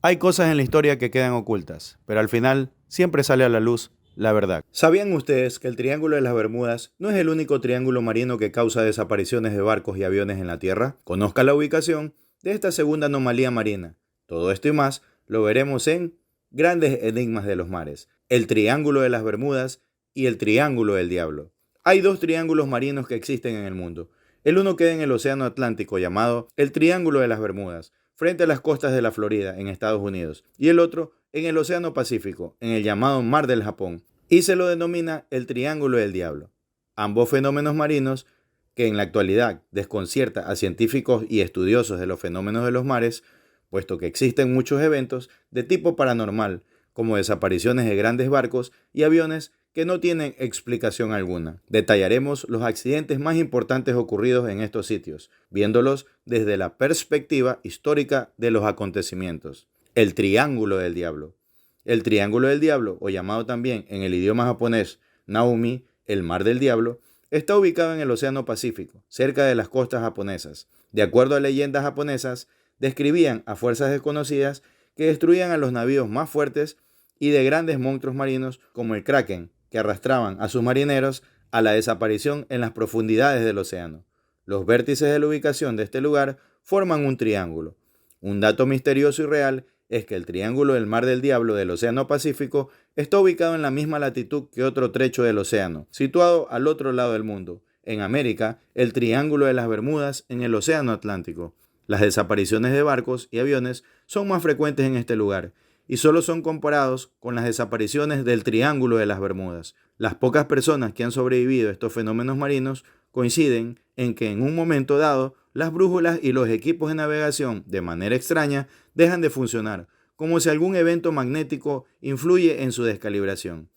Hay cosas en la historia que quedan ocultas, pero al final siempre sale a la luz la verdad. ¿Sabían ustedes que el Triángulo de las Bermudas no es el único triángulo marino que causa desapariciones de barcos y aviones en la Tierra? Conozca la ubicación de esta segunda anomalía marina. Todo esto y más lo veremos en Grandes Enigmas de los Mares, el Triángulo de las Bermudas y el Triángulo del Diablo. Hay dos triángulos marinos que existen en el mundo. El uno queda en el Océano Atlántico llamado el Triángulo de las Bermudas, frente a las costas de la Florida, en Estados Unidos, y el otro en el Océano Pacífico, en el llamado Mar del Japón, y se lo denomina el Triángulo del Diablo. Ambos fenómenos marinos, que en la actualidad desconcierta a científicos y estudiosos de los fenómenos de los mares, puesto que existen muchos eventos de tipo paranormal, como desapariciones de grandes barcos y aviones que no tienen explicación alguna. Detallaremos los accidentes más importantes ocurridos en estos sitios, viéndolos desde la perspectiva histórica de los acontecimientos. El Triángulo del Diablo. El Triángulo del Diablo, o llamado también en el idioma japonés Naumi, el Mar del Diablo, está ubicado en el Océano Pacífico, cerca de las costas japonesas. De acuerdo a leyendas japonesas, describían a fuerzas desconocidas que destruían a los navíos más fuertes y de grandes monstruos marinos como el Kraken, que arrastraban a sus marineros a la desaparición en las profundidades del océano. Los vértices de la ubicación de este lugar forman un triángulo. Un dato misterioso y real es que el Triángulo del Mar del Diablo del Océano Pacífico está ubicado en la misma latitud que otro trecho del océano, situado al otro lado del mundo. En América, el Triángulo de las Bermudas en el Océano Atlántico. Las desapariciones de barcos y aviones son más frecuentes en este lugar y solo son comparados con las desapariciones del Triángulo de las Bermudas. Las pocas personas que han sobrevivido a estos fenómenos marinos coinciden en que en un momento dado las brújulas y los equipos de navegación, de manera extraña, dejan de funcionar, como si algún evento magnético influye en su descalibración.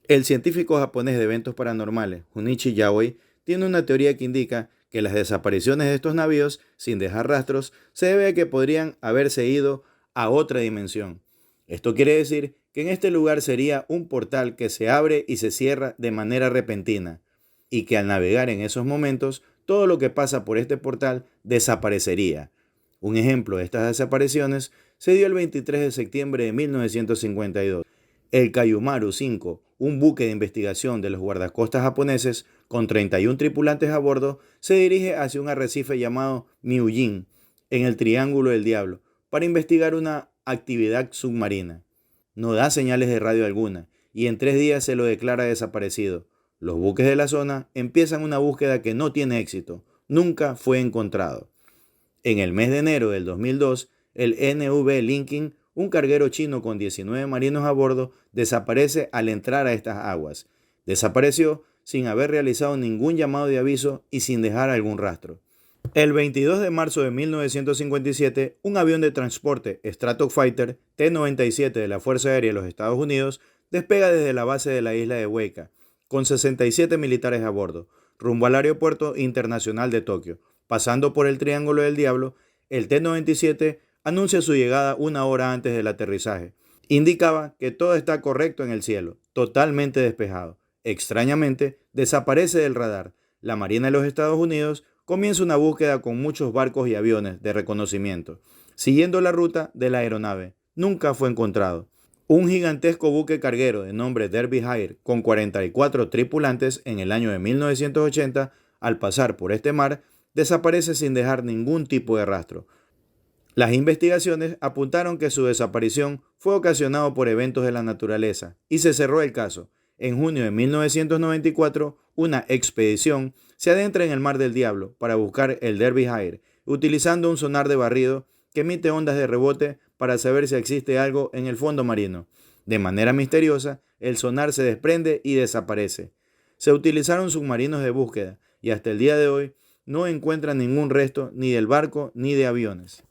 El científico japonés de eventos paranormales, Junichi Yaoi, tiene una teoría que indica que las desapariciones de estos navíos, sin dejar rastros, se debe a que podrían haberse ido a otra dimensión. Esto quiere decir que en este lugar sería un portal que se abre y se cierra de manera repentina, y que al navegar en esos momentos, todo lo que pasa por este portal desaparecería. Un ejemplo de estas desapariciones se dio el 23 de septiembre de 1952. El Kayumaru 5, un buque de investigación de los guardacostas japoneses con 31 tripulantes a bordo, se dirige hacia un arrecife llamado Myujin, en el Triángulo del Diablo, para investigar una actividad submarina. No da señales de radio alguna y en 3 días se lo declara desaparecido. Los buques de la zona empiezan una búsqueda que no tiene éxito. Nunca fue encontrado. En el mes de enero del 2002, el NV Lincoln, un carguero chino con 19 marinos a bordo, desaparece al entrar a estas aguas. Desapareció sin haber realizado ningún llamado de aviso y sin dejar algún rastro. El 22 de marzo de 1957, un avión de transporte Stratofighter T-97 de la Fuerza Aérea de los Estados Unidos despega desde la base de la isla de Hueca, con 67 militares a bordo, rumbo al Aeropuerto Internacional de Tokio. Pasando por el Triángulo del Diablo, el T-97 anuncia su llegada una hora antes del aterrizaje. Indicaba que todo está correcto en el cielo, totalmente despejado. Extrañamente, desaparece del radar. La Marina de los Estados Unidos comienza una búsqueda con muchos barcos y aviones de reconocimiento, siguiendo la ruta de la aeronave. Nunca fue encontrado. Un gigantesco buque carguero de nombre Derby Hire, con 44 tripulantes en el año de 1980, al pasar por este mar, desaparece sin dejar ningún tipo de rastro. Las investigaciones apuntaron que su desaparición fue ocasionado por eventos de la naturaleza y se cerró el caso. En junio de 1994, una expedición se adentra en el Mar del Diablo para buscar el Derby Hire, utilizando un sonar de barrido que emite ondas de rebote para saber si existe algo en el fondo marino. De manera misteriosa, el sonar se desprende y desaparece. Se utilizaron submarinos de búsqueda y hasta el día de hoy no encuentran ningún resto ni del barco ni de aviones.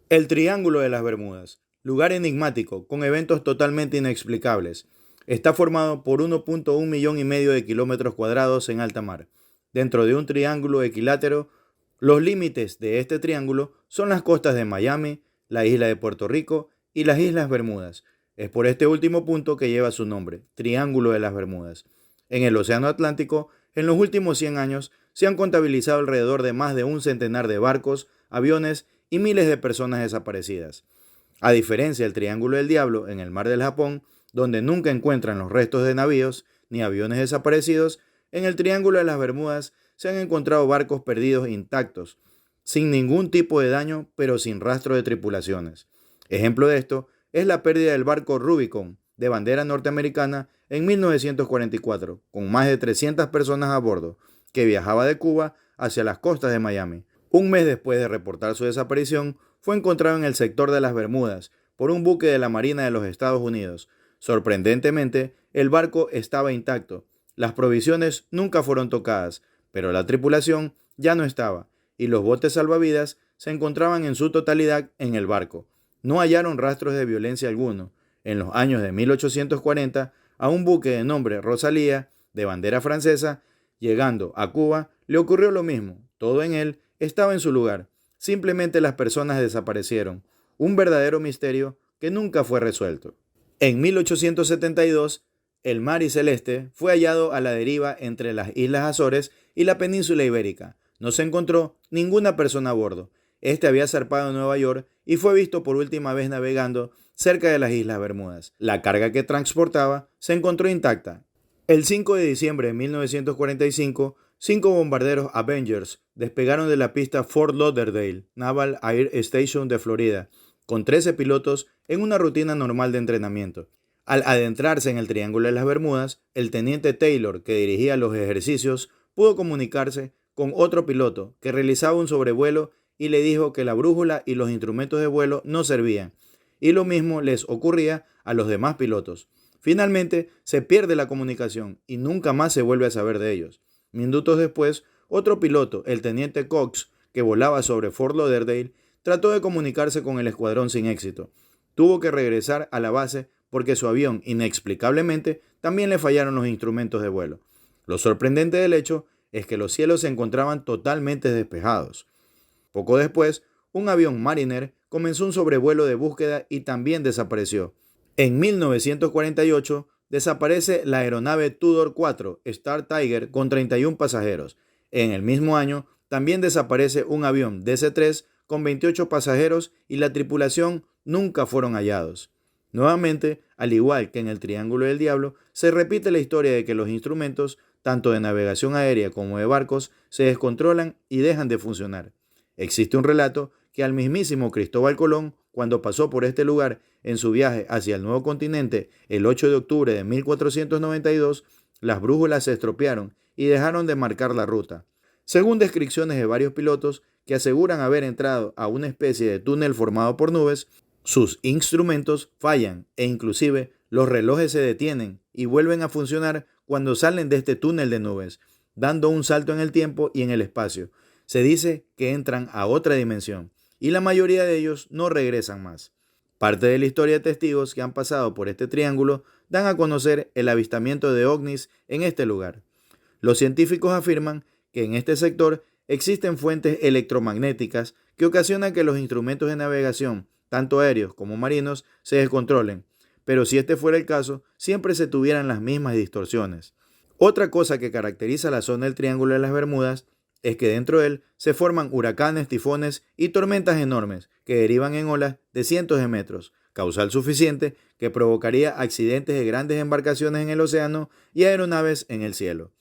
El Triángulo de las Bermudas, lugar enigmático con eventos totalmente inexplicables. Está formado por 1.1 millón y medio de kilómetros cuadrados en alta mar. Dentro de un triángulo equilátero, los límites de este triángulo son las costas de Miami, la isla de Puerto Rico y las Islas Bermudas. Es por este último punto que lleva su nombre, Triángulo de las Bermudas. En el Océano Atlántico, en los últimos 100 años, se han contabilizado alrededor de más de un centenar de barcos, aviones y miles de personas desaparecidas. A diferencia del Triángulo del Diablo en el Mar del Japón, donde nunca encuentran los restos de navíos ni aviones desaparecidos, en el Triángulo de las Bermudas se han encontrado barcos perdidos intactos, sin ningún tipo de daño, pero sin rastro de tripulaciones. Ejemplo de esto es la pérdida del barco Rubicon, de bandera norteamericana, en 1944, con más de 300 personas a bordo, que viajaba de Cuba hacia las costas de Miami. Un mes después de reportar su desaparición, fue encontrado en el sector de las Bermudas por un buque de la Marina de los Estados Unidos. Sorprendentemente, el barco estaba intacto. Las provisiones nunca fueron tocadas, pero la tripulación ya no estaba, y los botes salvavidas se encontraban en su totalidad en el barco. No hallaron rastros de violencia alguno. En los años de 1840, a un buque de nombre Rosalía, de bandera francesa, llegando a Cuba, le ocurrió lo mismo. Todo en él estaba en su lugar. Simplemente las personas desaparecieron. Un verdadero misterio que nunca fue resuelto. En 1872, el Mari Celeste fue hallado a la deriva entre las Islas Azores y la península ibérica. No se encontró ninguna persona a bordo. Este había zarpado en Nueva York y fue visto por última vez navegando cerca de las Islas Bermudas. La carga que transportaba se encontró intacta. El 5 de diciembre de 1945, 5 bombarderos Avengers despegaron de la pista Fort Lauderdale Naval Air Station de Florida, con 13 pilotos en una rutina normal de entrenamiento. Al adentrarse en el Triángulo de las Bermudas, el teniente Taylor, que dirigía los ejercicios, pudo comunicarse con otro piloto que realizaba un sobrevuelo y le dijo que la brújula y los instrumentos de vuelo no servían, y lo mismo les ocurría a los demás pilotos. Finalmente, se pierde la comunicación y nunca más se vuelve a saber de ellos. Minutos después, otro piloto, el teniente Cox, que volaba sobre Fort Lauderdale, trató de comunicarse con el escuadrón sin éxito. Tuvo que regresar a la base porque su avión, inexplicablemente, también le fallaron los instrumentos de vuelo. Lo sorprendente del hecho es que los cielos se encontraban totalmente despejados. Poco después, un avión Mariner comenzó un sobrevuelo de búsqueda y también desapareció. En 1948 desaparece la aeronave Tudor 4 Star Tiger con 31 pasajeros. En el mismo año también desaparece un avión DC-3 con 28 pasajeros y la tripulación nunca fueron hallados. Nuevamente, al igual que en el Triángulo del Diablo, se repite la historia de que los instrumentos, tanto de navegación aérea como de barcos, se descontrolan y dejan de funcionar. Existe un relato que al mismísimo Cristóbal Colón, cuando pasó por este lugar en su viaje hacia el nuevo continente el 8 de octubre de 1492, las brújulas se estropearon y dejaron de marcar la ruta. Según descripciones de varios pilotos que aseguran haber entrado a una especie de túnel formado por nubes, sus instrumentos fallan e inclusive los relojes se detienen y vuelven a funcionar cuando salen de este túnel de nubes, dando un salto en el tiempo y en el espacio. Se dice que entran a otra dimensión y la mayoría de ellos no regresan más. Parte de la historia de testigos que han pasado por este triángulo dan a conocer el avistamiento de ovnis en este lugar. Los científicos afirman que en este sector existen fuentes electromagnéticas que ocasionan que los instrumentos de navegación, tanto aéreos como marinos, se descontrolen, pero si este fuera el caso, siempre se tuvieran las mismas distorsiones. Otra cosa que caracteriza la zona del Triángulo de las Bermudas es que dentro de él se forman huracanes, tifones y tormentas enormes que derivan en olas de cientos de metros, causal suficiente que provocaría accidentes de grandes embarcaciones en el océano y aeronaves en el cielo.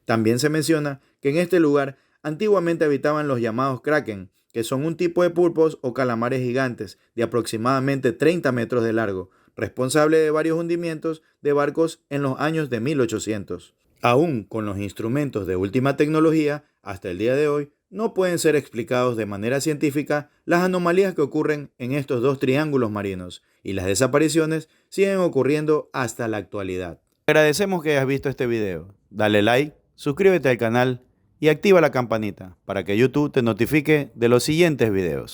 También se menciona que en este lugar antiguamente habitaban los llamados kraken, que son un tipo de pulpos o calamares gigantes de aproximadamente 30 metros de largo, responsable de varios hundimientos de barcos en los años de 1800. Aún con los instrumentos de última tecnología, hasta el día de hoy, no pueden ser explicados de manera científica las anomalías que ocurren en estos dos triángulos marinos, y las desapariciones siguen ocurriendo hasta la actualidad. Agradecemos que hayas visto este video. Dale like, suscríbete al canal y activa la campanita para que YouTube te notifique de los siguientes videos.